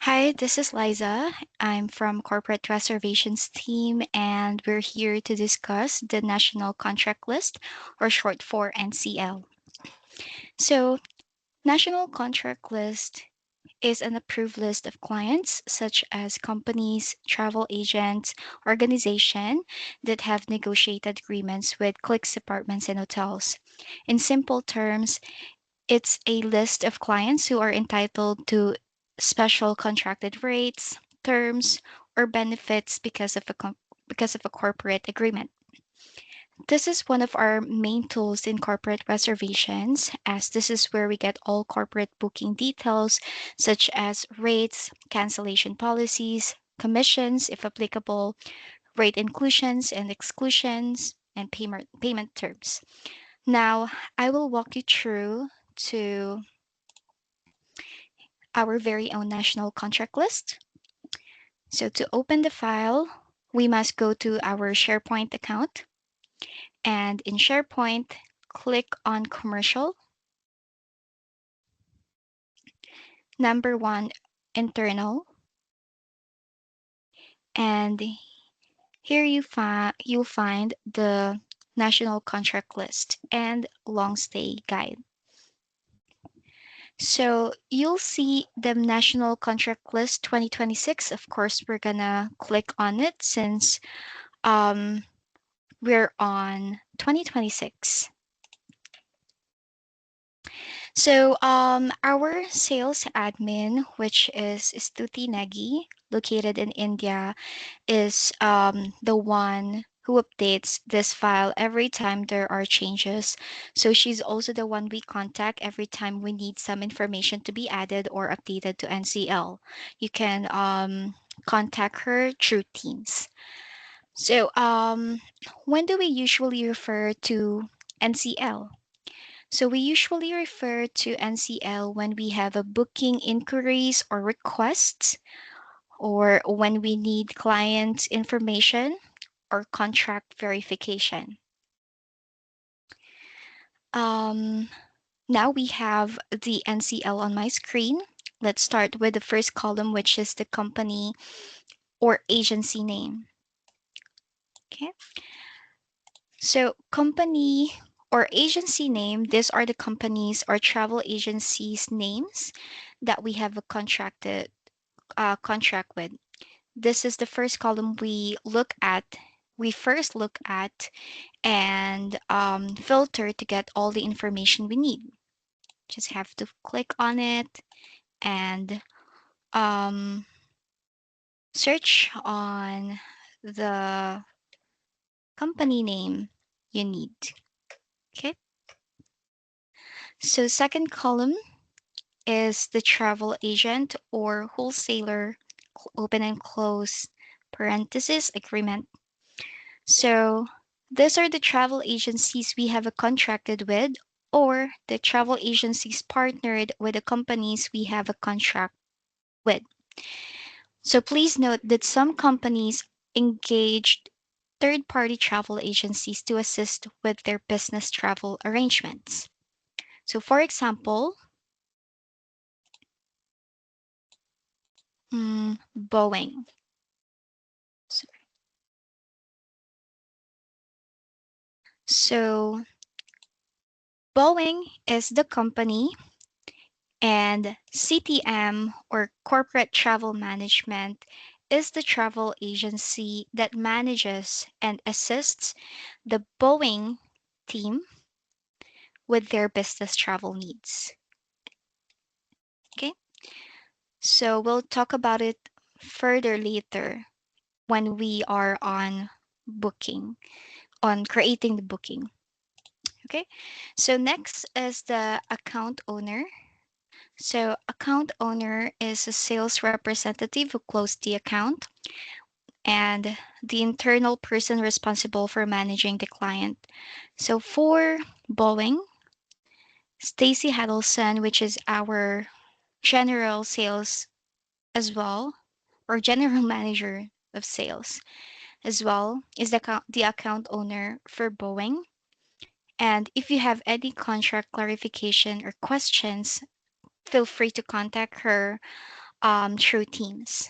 Hi, this is Liza. I'm from Corporate Reservations team, and we're here to discuss the National Contract List, or short for NCL. So, National Contract List is an approved list of clients such as companies, travel agents, organizations that have negotiated agreements with clicks departments and hotels. In simple terms, it's a list of clients who are entitled to special contracted rates, terms, or benefits because of a corporate agreement. This is one of our main tools in corporate reservations, as this is where we get all corporate booking details, such as rates, cancellation policies, commissions, if applicable, rate inclusions and exclusions, and payment terms. Now, I will walk you through to our very own national contract list. So to open the file, we must go to our SharePoint account, and in SharePoint, click on Commercial, number 1, Internal, and here you'll find the national contract list and long stay guide. So you'll see the National Contract List 2026. Of course, we're gonna click on it since um, we're on 2026. So our sales admin, which is Stuti Negi, located in India, is the one who updates this file every time there are changes. So she's also the one we contact every time we need some information to be added or updated to NCL. You can contact her through Teams. So when do we usually refer to NCL? So we usually refer to NCL when we have a booking inquiries or requests, or when we need client information or contract verification. Um, Now we have the NCL on my screen. Let's start with the first column, which is the company or agency name. Okay, so company or agency name, these are the companies or travel agencies names that we have a contract with. This is the first column we first look at and filter to get all the information we need. Just have to click on it and um, search on the company name you need. Okay. So second column is the travel agent or wholesaler, open and close parenthesis agreement. So these are the travel agencies we have contracted with, or the travel agencies partnered with the companies we have a contract with. So please note that some companies engaged third-party travel agencies to assist with their business travel arrangements. So for example, Boeing. So Boeing is the company, and CTM, or Corporate Travel Management, is the travel agency that manages and assists the Boeing team with their business travel needs. Okay, so we'll talk about it further later when we are on creating the booking. Okay, so next is the account owner. So account owner is a sales representative who closed the account and the internal person responsible for managing the client. So for Boeing, Stacy Hadelson, which is our general sales as well, or general manager of sales as well, is the account owner for Boeing. And if you have any contract clarification or questions, feel free to contact her through Teams,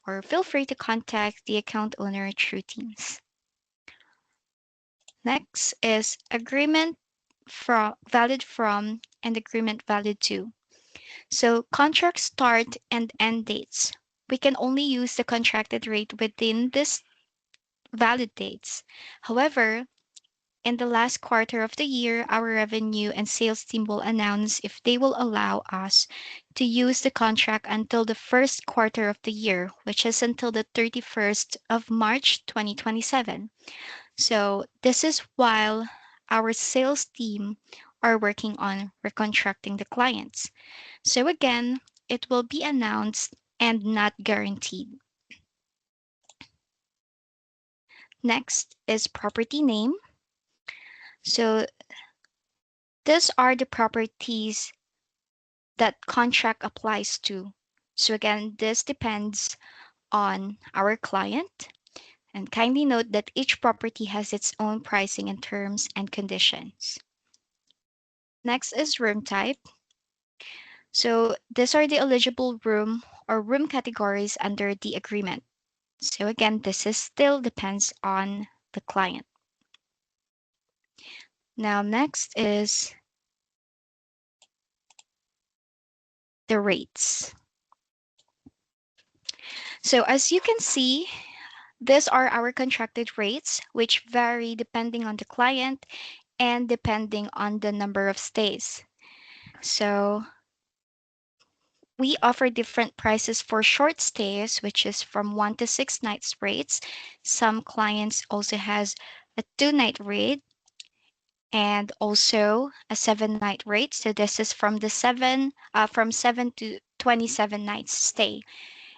or feel free to contact the account owner through Teams. Next is agreement from valid from and agreement valid to. So contract start and end dates. We can only use the contracted rate within this valid dates. However, in the last quarter of the year, our revenue and sales team will announce if they will allow us to use the contract until the first quarter of the year, which is until the 31st of March 2027. So this is while our sales team are working on recontracting the clients. So again, it will be announced and not guaranteed. Next is property name. So these are the properties that contract applies to. So again, this depends on our client. And kindly note that each property has its own pricing and terms and conditions. Next is room type. So these are the eligible room or room categories under the agreement. So again, this is still depends on the client. Now next is the rates. So as you can see, these are our contracted rates, which vary depending on the client and depending on the number of stays. So we offer different prices for short stays, which is from 1 to 6 nights rates. Some clients also has a 2 night rate and also a 7 night rate. So this is from the from 7 to 27 nights stay.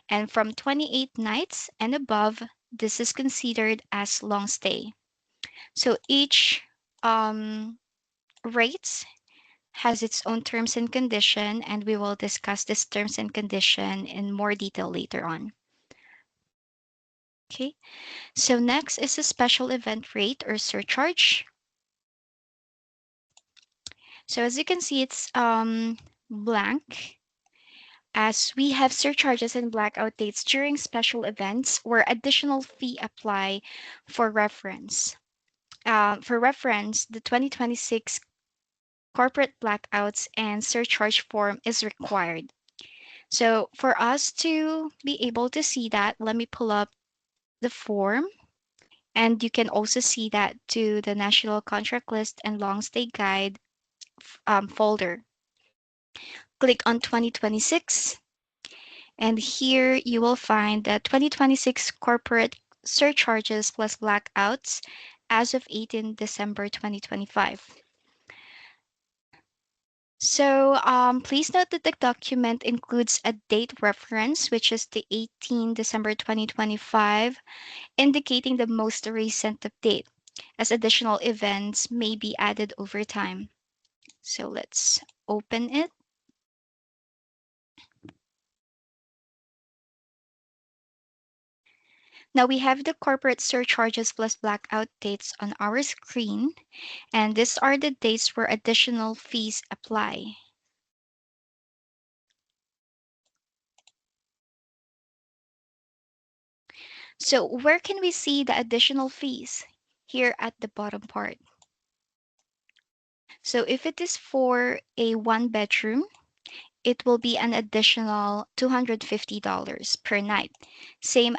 And from 28 nights and above, this is considered as long stay. So each rates has its own terms and condition, and we will discuss this terms and condition in more detail later on. Okay, so next is a special event rate or surcharge. So as you can see, it's blank, as we have surcharges and blackout dates during special events where additional fee apply for reference. The 2026 corporate blackouts and surcharge form is required. So for us to be able to see that, let me pull up the form. And you can also see that to the National Contract List and Long Stay Guide folder. Click on 2026. And here you will find the 2026 corporate surcharges plus blackouts as of 18 December 2025. So please note that the document includes a date reference, which is the 18 December 2025, indicating the most recent update, as additional events may be added over time. So let's open it. Now we have the corporate surcharges plus blackout dates on our screen, and these are the dates where additional fees apply. So where can we see the additional fees? Here at the bottom part. So if it is for a 1 bedroom, it will be an additional $250 per night. Same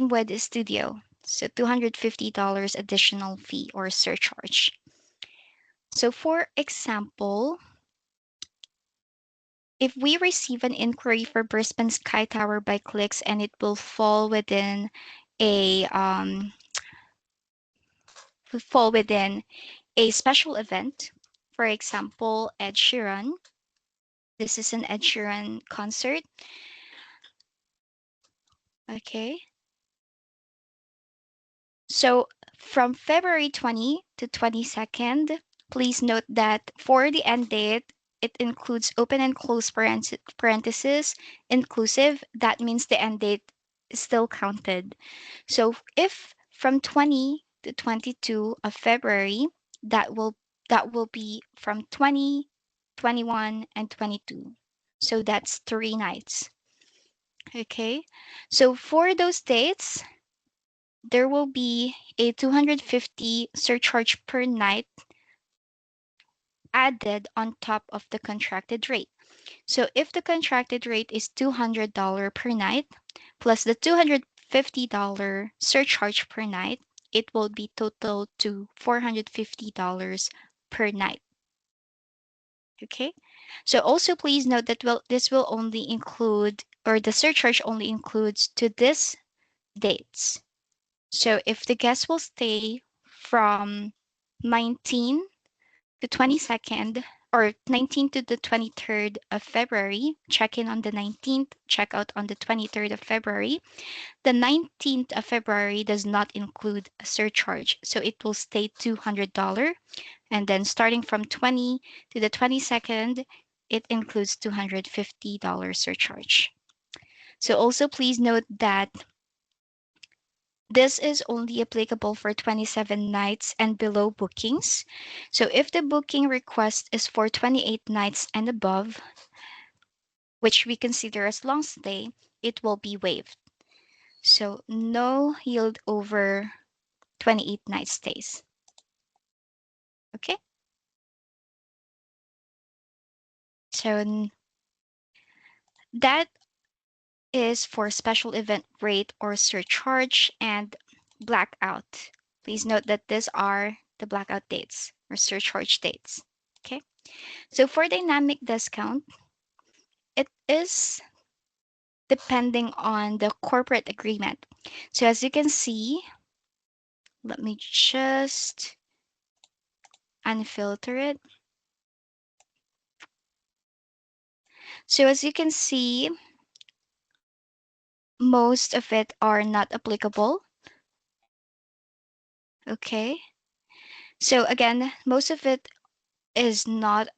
with the studio. So $250 additional fee or surcharge. So for example, if we receive an inquiry for Brisbane Sky Tower by clicks and it will a fall within a special event, for example, Ed Sheeran. This is an Ed Sheeran concert. Okay. So from February 20 to 22nd, please note that for the end date, it includes open and close parentheses inclusive. That means the end date is still counted. So if from 20 to 22 of February, that will be from 20, 21, and 22. So that's 3 nights. Okay, so for those dates, there will be a 250 surcharge per night added on top of the contracted rate. So if the contracted rate is $200 per night plus the $250 surcharge per night, it will be total to $450 per night. Okay. So also please note that this will only include, or the surcharge only includes to this dates. So if the guest will stay from 19 to 22nd or 19th to the 23rd of February, check in on the 19th, check out on the 23rd of February. The 19th of February does not include a surcharge, so it will stay $200. And then starting from 20 to the 22nd, it includes $250 surcharge. So also please note that this is only applicable for 27 nights and below bookings. So if the booking request is for 28 nights and above, which we consider as long stay, it will be waived. So no yield over 28 night stays. Okay? So that is for special event rate or surcharge and blackout. Please note that these are the blackout dates or surcharge dates. Okay? So for dynamic discount, it is depending on the corporate agreement. So as you can see, let me just unfilter it. So as you can see, most of it are not applicable. Okay. So again, most of it is not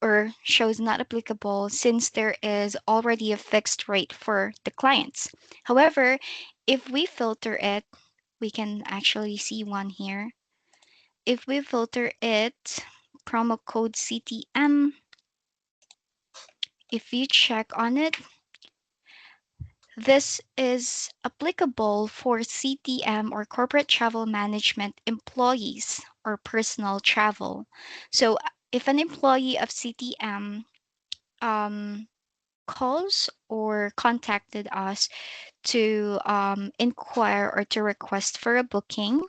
or shows not applicable since there is already a fixed rate for the clients. However, if we filter it, we can actually see one here. If we filter it, promo code CTM, if you check on it, this is applicable for CTM or corporate travel management employees or personal travel. So if an employee of CTM calls or contacted us to inquire or to request for a booking,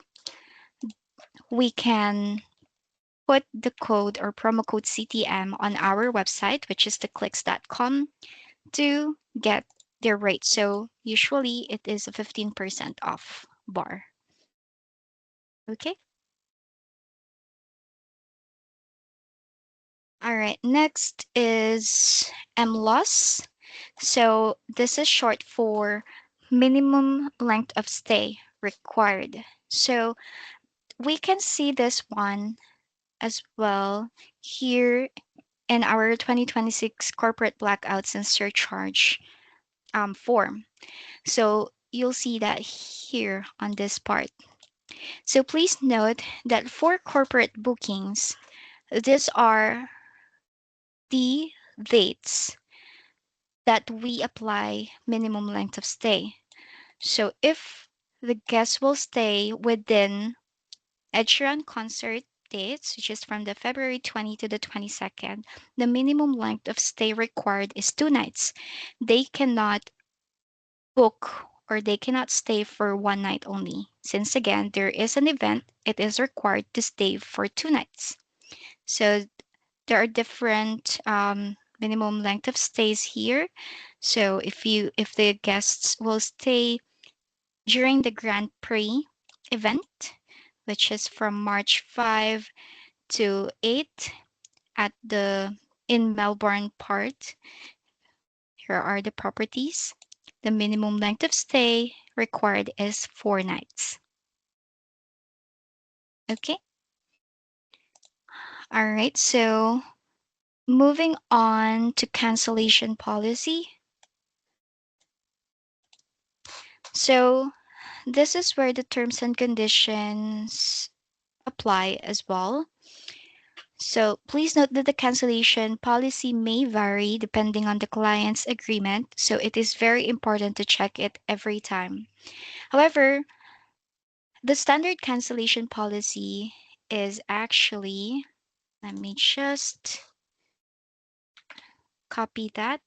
we can put the code or promo code CTM on our website, which is theclicks.com, to get their rate. So usually it is a 15% off bar. Okay. All right. Next is MLOS. So this is short for minimum length of stay required. So we can see this one as well here in our 2026 corporate blackouts and surcharge form. So you'll see that here on this part. So please note that for corporate bookings, these are the dates that we apply minimum length of stay. So if the guest will stay within Ed Sheeran concert dates, which is from the February 20 to the 22nd, the minimum length of stay required is 2 nights. They cannot book or they cannot stay for one night only. Since again, there is an event, it is required to stay for 2 nights. So there are different minimum length of stays here. So if the guests will stay during the Grand Prix event, which is from March 5 to 8 at the in Melbourne part, here are the properties. The minimum length of stay required is 4 nights. Okay. All right. So moving on to cancellation policy. So this is where the terms and conditions apply as well. So please note that the cancellation policy may vary depending on the client's agreement, so it is very important to check it every time. However, the standard cancellation policy is actually, let me just copy that.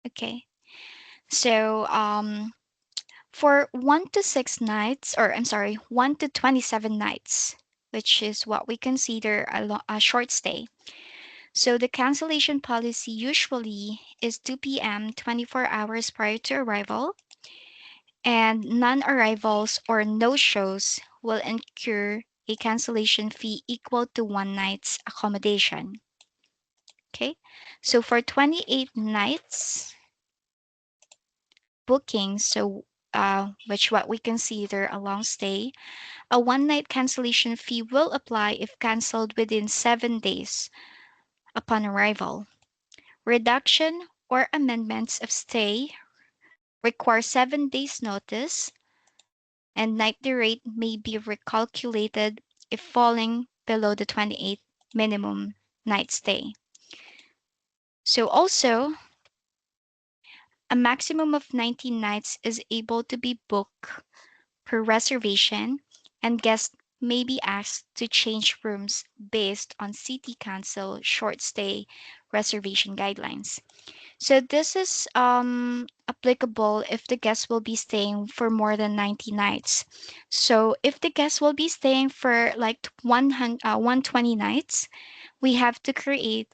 Okay. So, for 1 to 6 nights, or I'm sorry, 1 to 27 nights, which is what we consider a short stay. So the cancellation policy usually is 2 p.m. 24 hours prior to arrival, and non-arrivals or no-shows will incur a cancellation fee equal to one night's accommodation. Okay, so for 28 nights bookings, so which what we consider a long stay, a one night cancellation fee will apply if cancelled within 7 days upon arrival. Reduction or amendments of stay require 7 days notice, and nightly rate may be recalculated if falling below the 28 minimum night stay. So also, a maximum of 19 nights is able to be booked per reservation, and guests may be asked to change rooms based on City Council short stay reservation guidelines. So this is applicable if the guest will be staying for more than 90 nights. So if the guest will be staying for like 120 nights, we have to create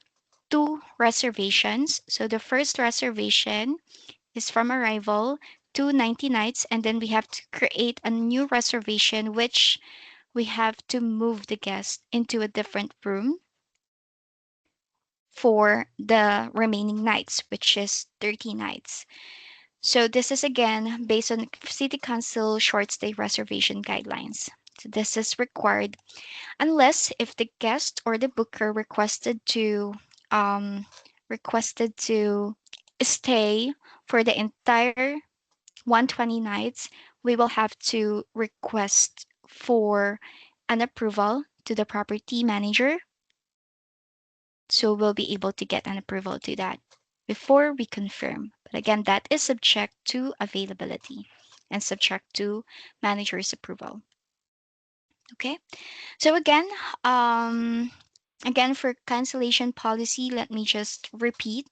two reservations. So the first reservation is from arrival to 90 nights, and then we have to create a new reservation which we have to move the guest into a different room for the remaining nights, which is 30 nights. So this is again based on City Council short stay reservation guidelines. So this is required unless if the guest or the booker um, requested to stay for the entire 120 nights, we will have to request for an approval to the property manager. So we'll be able to get an approval to that before we confirm. But again, that is subject to availability and subject to manager's approval. Okay. So again for cancellation policy, let me just repeat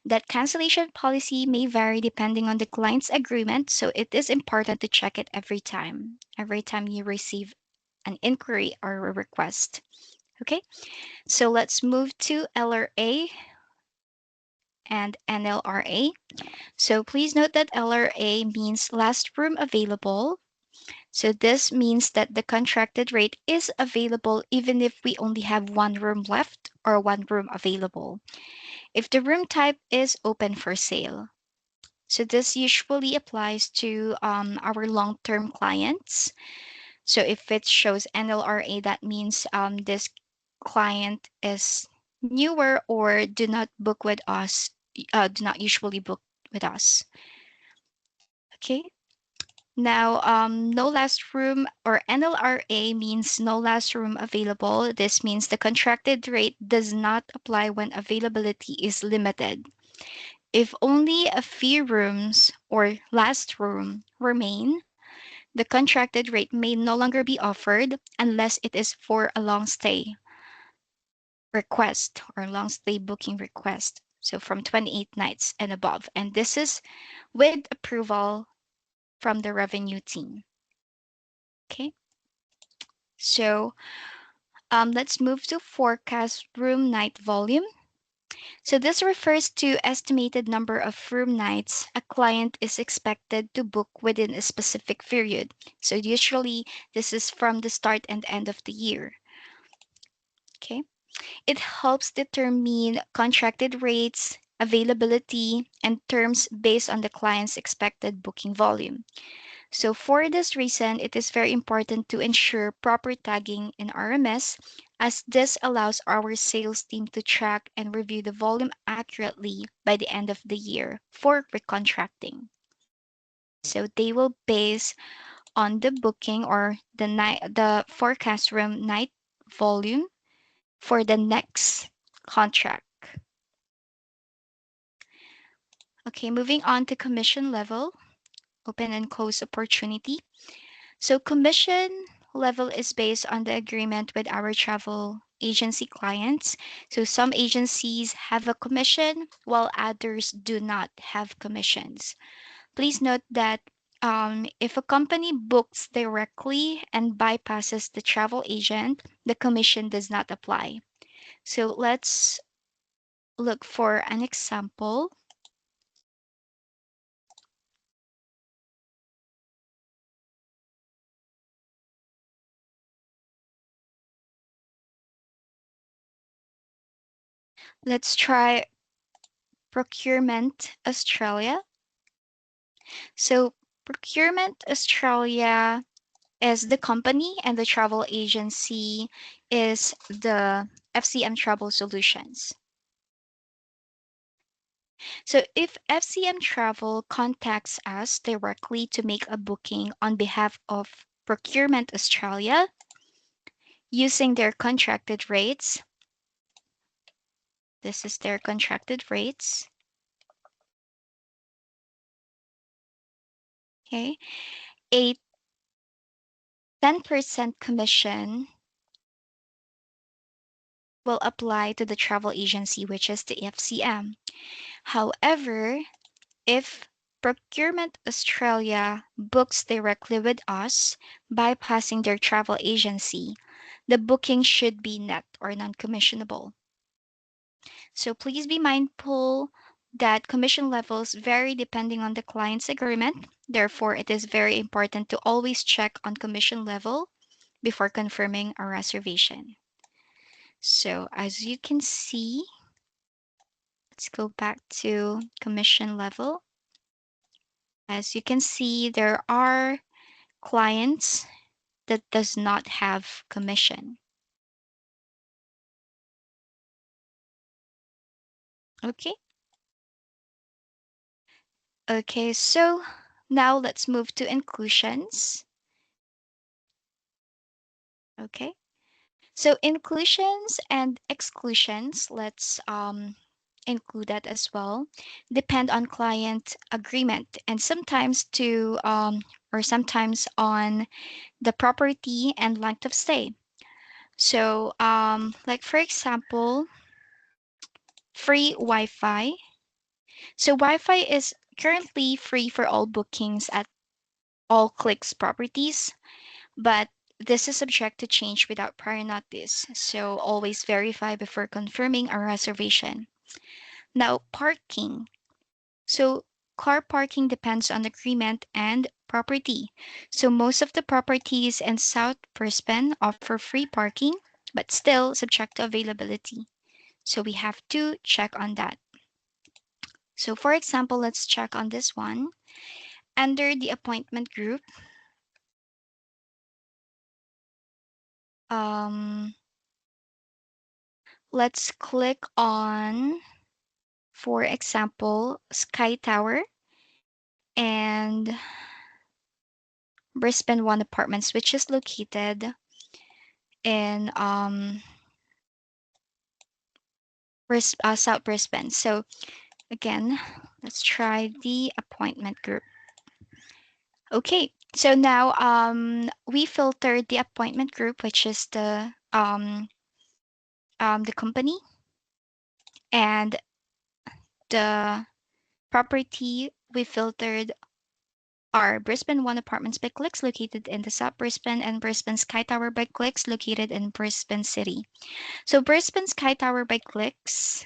that cancellation policy may vary depending on the client's agreement, so it is important to check it every time you receive an inquiry or a request. Okay, so let's move to LRA and NLRA. So please note that LRA means last room available. So this means that the contracted rate is available even if we only have one room left or one room available, if the room type is open for sale. So this usually applies to our long-term clients. So if it shows NLRA, that means this client is newer or do not book with us, do not usually book with us. Okay. Now, no last room or NLRA means no last room available. This means the contracted rate does not apply when availability is limited. If only a few rooms or last room remain, the contracted rate may no longer be offered unless it is for a long stay request or long stay booking request. So from 28 nights and above. And this is with approval from the revenue team. Okay. So let's move to forecast room night volume. So this refers to estimated number of room nights a client is expected to book within a specific period. So usually this is from the start and end of the year. Okay. It helps determine contracted rates, availability, and terms based on the client's expected booking volume. So for this reason, it is very important to ensure proper tagging in RMS, as this allows our sales team to track and review the volume accurately by the end of the year for recontracting. So they will base on the booking or the forecast room night volume for the next contract. Okay, moving on to commission level, open and close opportunity. So commission level is based on the agreement with our travel agency clients. So some agencies have a commission while others do not have commissions. Please note that if a company books directly and bypasses the travel agent, the commission does not apply. So let's look for an example. Let's try Procurement Australia. So Procurement Australia is the company and the travel agency is the FCM Travel Solutions. So if FCM Travel contacts us directly to make a booking on behalf of Procurement Australia using their contracted rates, this is their contracted rates, okay, a 10% commission will apply to the travel agency, which is the FCM. However, if Procurement Australia books directly with us, bypassing their travel agency, the booking should be net or non-commissionable. So please be mindful that commission levels vary depending on the client's agreement. Therefore, it is very important to always check on commission level before confirming a reservation. So as you can see, let's go back to commission level. As you can see, there are clients that does not have commission. Okay. Okay, so now let's move to inclusions. Okay. So inclusions and exclusions, let's include that as well, depend on client agreement and sometimes or sometimes on the property and length of stay. So like for example, free Wi-Fi. So Wi-Fi is currently free for all bookings at all clicks properties, but this is subject to change without prior notice. So always verify before confirming a reservation. Now, parking. So car parking depends on agreement and property. So most of the properties in South Brisbane offer free parking, but still subject to availability. So we have to check on that. So for example, let's check on this one. Under the appointment group, um, let's click on, for example, Sky Tower and Brisbane One Apartments, which is located in South Brisbane. So again, let's try the appointment group. Okay, so now we filtered the appointment group, which is the company, and the property we filtered are Brisbane One Apartments by Clicks located in the South Brisbane and Brisbane Sky Tower by Clicks located in Brisbane City. So Brisbane Sky Tower by Clicks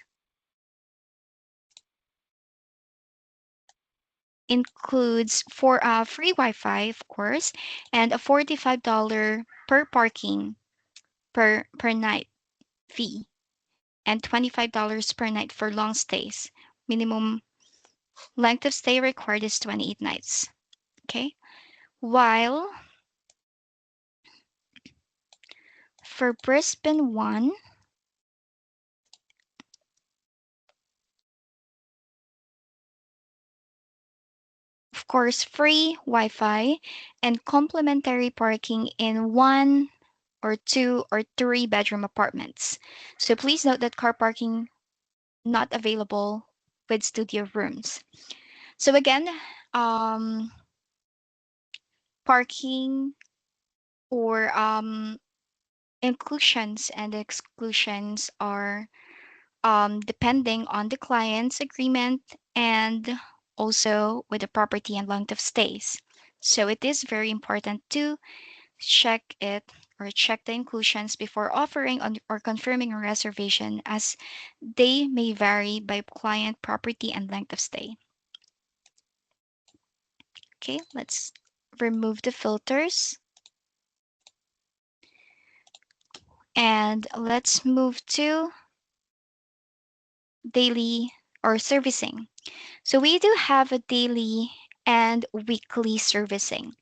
includes for free Wi-Fi, of course, and a $45 per parking per night fee, and $25 per night for long stays. Minimum length of stay required is 28 nights. Okay, while for Brisbane 1, of course, free Wi-Fi and complimentary parking in 1 or 2 or 3 bedroom apartments. So please note that car parking not available with studio rooms. So again, um, parking or inclusions and exclusions are depending on the client's agreement and also with the property and length of stays. So it is very important to check it or check the inclusions before offering or confirming a reservation, as they may vary by client, property, and length of stay. Okay, let's remove the filters and let's move to daily or servicing. So we do have a daily and weekly servicing.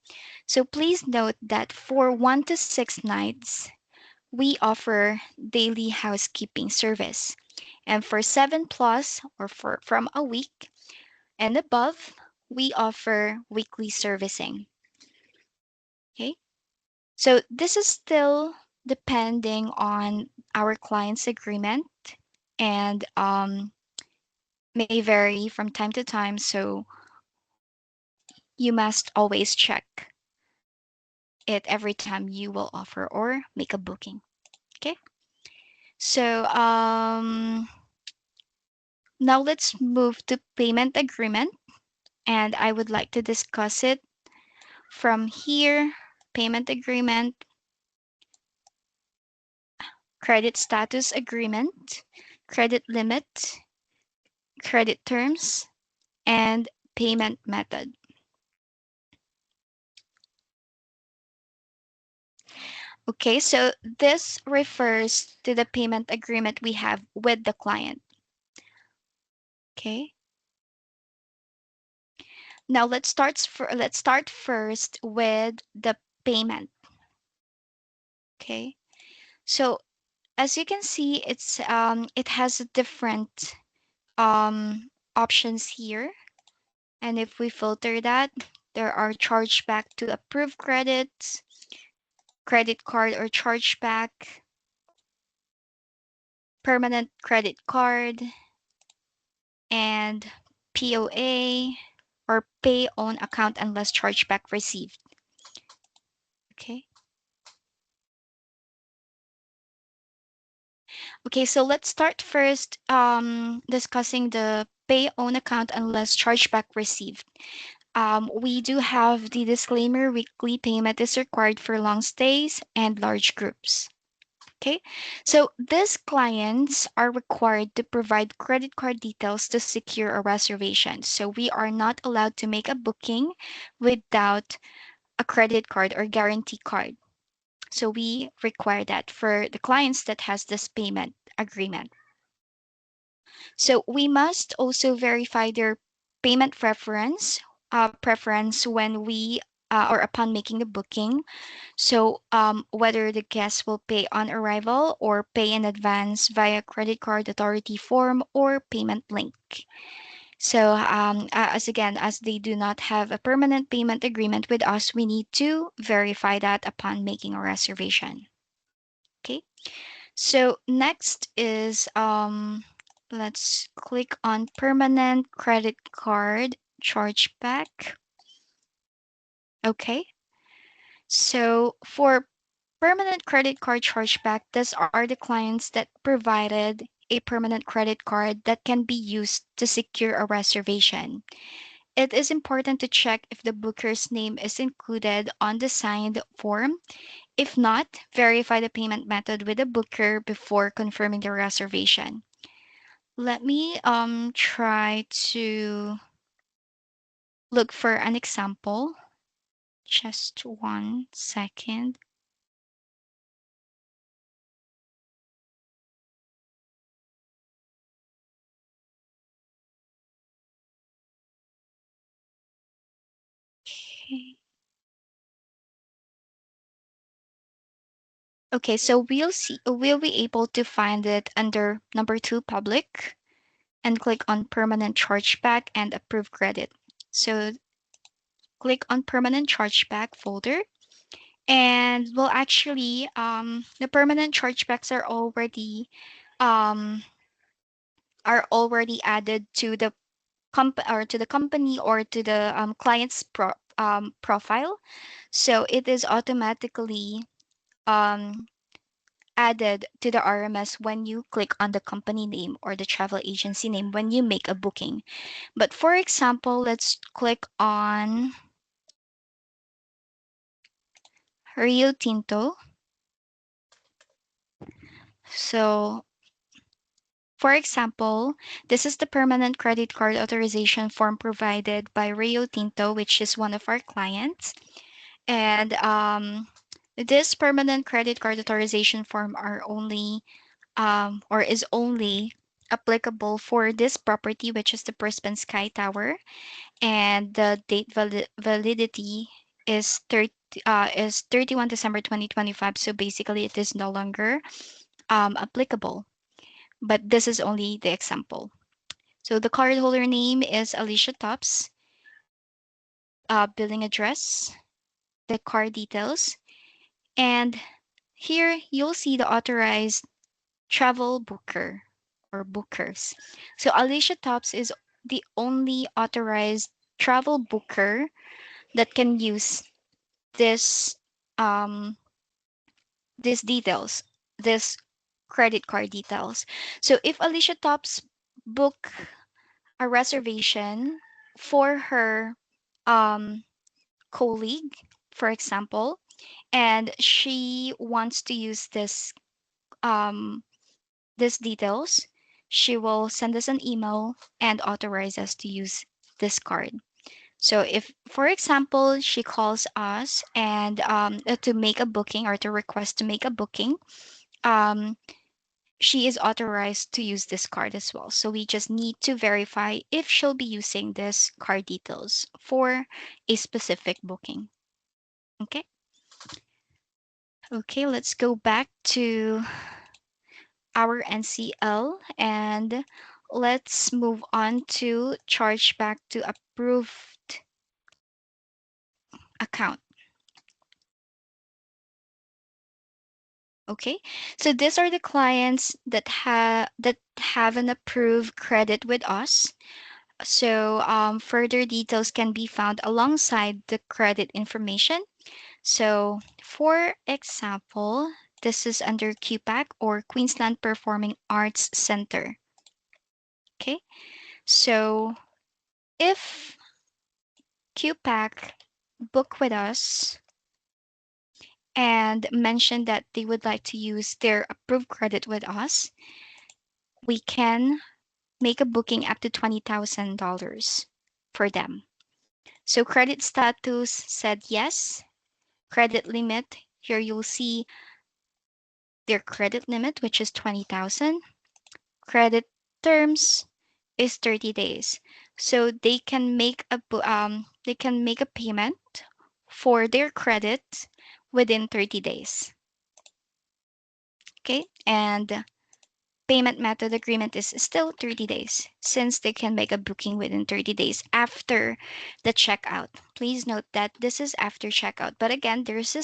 So please note that for 1 to 6 nights, we offer daily housekeeping service. And for 7 plus or for from a week and above, we offer weekly servicing. Okay. So this is still depending on our client's agreement and may vary from time to time. So you must always check it every time you will offer or make a booking. Okay. So now let's move to payment agreement, and I would like to discuss it from here. Payment agreement, credit status agreement, credit limit, credit terms, and payment method. Okay, so this refers to the payment agreement we have with the client. Okay. Now let's start first with the payment. Okay. So as you can see, it has different options here. And if we filter that, there are chargeback to approved credits, credit card or chargeback, permanent credit card, and POA or pay on account unless chargeback received. Okay. Okay, so let's start first discussing the pay on account unless chargeback received. We do have the disclaimer: weekly payment is required for long stays and large groups. Okay, so these clients are required to provide credit card details to secure a reservation. So we are not allowed to make a booking without a credit card or guarantee card. So we require that for the clients that has this payment agreement. So we must also verify their payment preference when we or upon making the booking. So whether the guest will pay on arrival or pay in advance via credit card authority form or payment link. So as they do not have a permanent payment agreement with us, we need to verify that upon making a reservation. Okay. So next is let's click on permanent credit card chargeback. Okay. So for permanent credit card chargeback, these are the clients that provided a permanent credit card that can be used to secure a reservation. It is important to check if the booker's name is included on the signed form. If not, verify the payment method with the booker before confirming the reservation. Let me try to look for an example. Just 1 second. Okay. Okay, so we'll be able to find it under number 2 public and click on permanent chargeback and approve credit. So click on permanent chargeback folder, and well, actually, the permanent chargebacks um, are already added to the company or to the client's profile. So it is automatically um, added to the RMS when you click on the company name or the travel agency name when you make a booking. But for example, let's click on Rio Tinto. So, for example, this is the permanent credit card authorization form provided by Rio Tinto, which is one of our clients. And this permanent credit card authorization form are only or is only applicable for this property, which is the Brisbane Sky Tower, and the date validity is 31 December 2025. So basically, it is no longer applicable. But this is only the example. So the cardholder name is Alicia Tops, billing address, the card details, and here you'll see the authorized travel booker or bookers. So Alicia Tops is the only authorized travel booker that can use this um these details, this credit card details. So if Alicia Tops book a reservation for her um colleague, for example, and she wants to use um these details, she will send us an email and authorize us to use this card. So if, for example, she calls us and to make a booking or to request to make a booking, um, she is authorized to use this card as well. So we just need to verify if she'll be using this card details for a specific booking. Okay. Okay, let's go back to our NCL and let's move on to chargeback to approved account. Okay, so these are the clients that have an approved credit with us. So further details can be found alongside the credit information. So for example, this is under QPAC or Queensland Performing Arts Center. Okay, so if QPAC book with us and mention that they would like to use their approved credit with us, we can make a booking up to $20,000 for them. So credit status said yes. Credit limit, here you'll see their credit limit, which is 20,000. Credit terms is 30 days. So they can make a payment for their credit within 30 days. Okay? And payment method agreement is still 30 days since they can make a booking within 30 days after the checkout. Please note that this is after checkout. But again, there's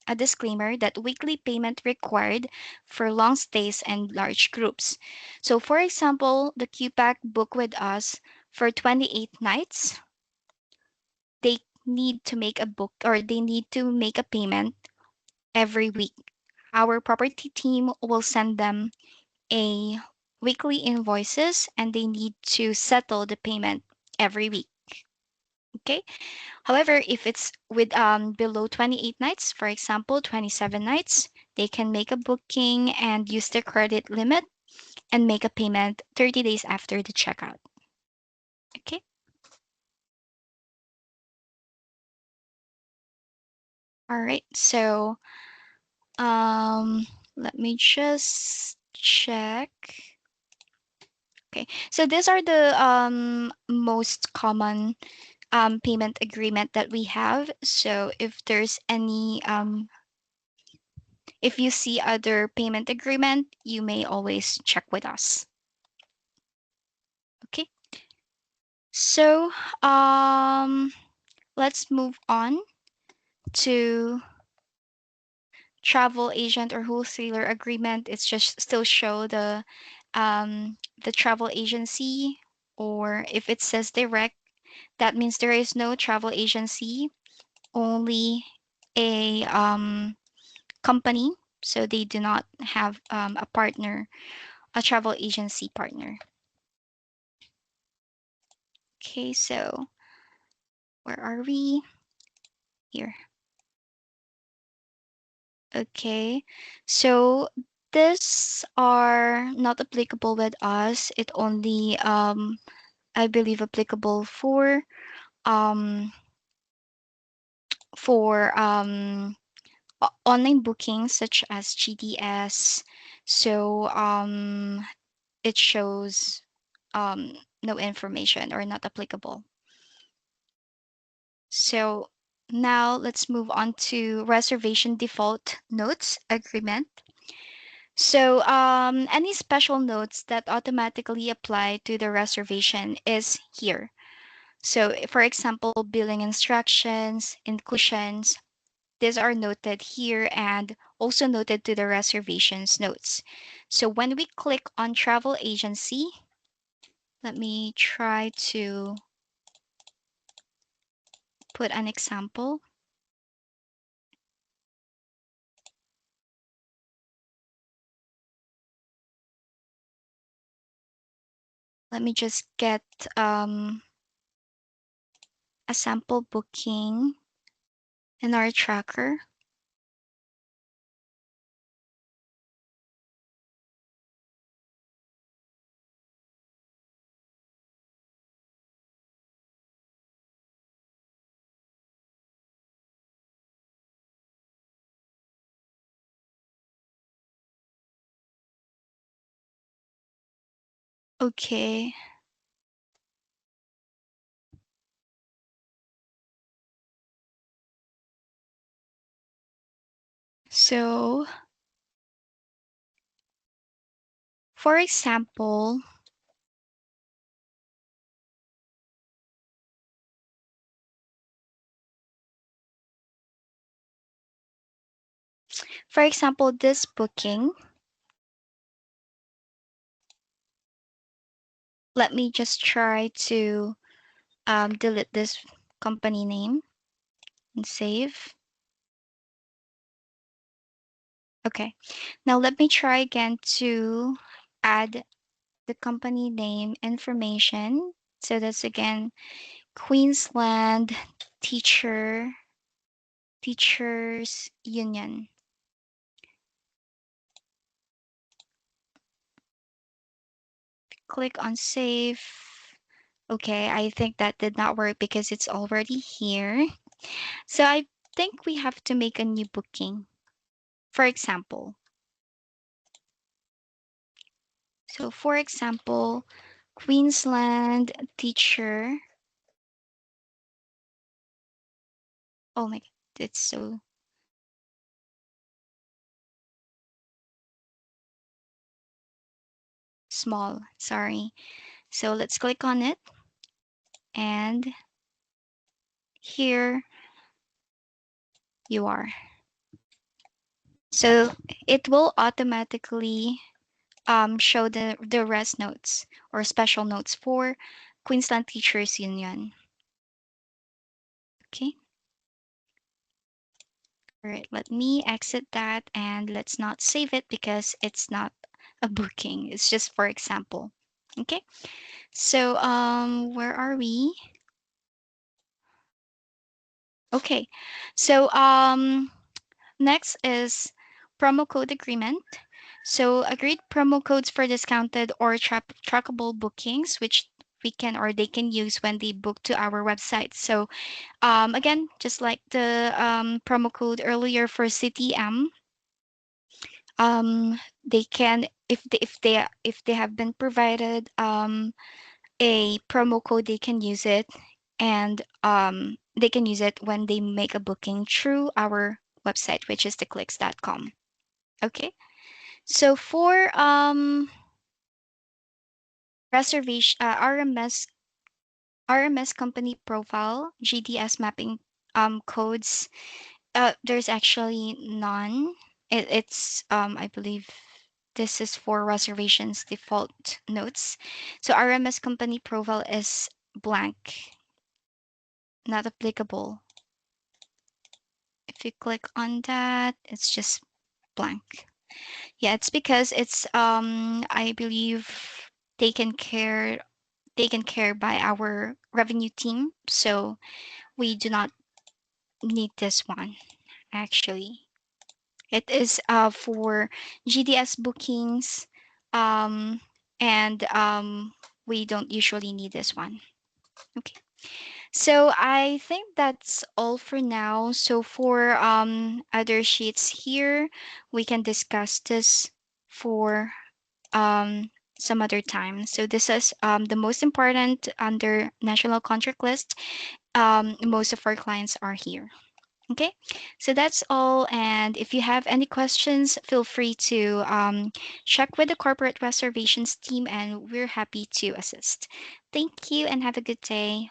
a disclaimer that weekly payment required for long stays and large groups. So for example, the QPAC book with us for 28 nights, they need to make a book or they need to make a payment every week. Our property team will send them a weekly invoices and they need to settle the payment every week. Okay. However, if it's with below 28 nights, for example, 27 nights, they can make a booking and use their credit limit and make a payment 30 days after the checkout. Okay. All right. So let me just check. Okay. So these are the most common payment agreement that we have. So if you see other payment agreement, you may always check with us. Okay. So let's move on to travel agent or wholesaler agreement. It's just still show the travel agency, or if it says direct, that means there is no travel agency, only a company. So they do not have a partner, a travel agency partner. Okay, so where are we? Here. Okay, so this are not applicable with us. It only I believe applicable um for online bookings such as GDS. So it shows no information or not applicable. So now let's move on to reservation default notes agreement. So any special notes that automatically apply to the reservation is here. So for example, billing instructions, inclusions, these are noted here and also noted to the reservations notes. So when we click on travel agency, let me try to put an example. Let me just get a sample booking in our tracker. Okay, so for example, this booking, let me just try to delete this company name and save. Okay, now let me try again to add the company name information. So that's again Queensland Teachers Union. Click on save. Okay, I think that did not work because it's already here. So I think we have to make a new booking. For example, for example, Queensland teacher. Oh my God, it's so small. Sorry. So let's click on it. And here you are. So it will automatically show the rest notes or special notes for Queensland Teachers Union. Okay. All right, let me exit that and let's not save it because it's not a booking. It's just for example. Okay. So where are we? Okay. So next is promo code agreement. So agreed promo codes for discounted or trackable bookings, which we can or they can use when they book to our website. So again, just like the promo code earlier for CTM, they can if they have been provided a promo code, they can use it, and they can use it when they make a booking through our website, which is theclicks.com. Okay, so for reservation RMS RMS company profile, GDS mapping codes. There's actually none. It's I believe this is for reservations default notes. So RMS company profile is blank, not applicable. If you click on that, it's just blank. Yeah, it's because it's I believe taken care taken care by our revenue team. So we do not need this one actually. It is for GDS bookings, um, and we don't usually need this one. Okay, so I think that's all for now. So for other sheets here, we can discuss this for um, some other time. So this is the most important under national contract list. Most of our clients are here. Okay, so that's all. And if you have any questions, feel free to check with the corporate reservations team, and we're happy to assist. Thank you and have a good day.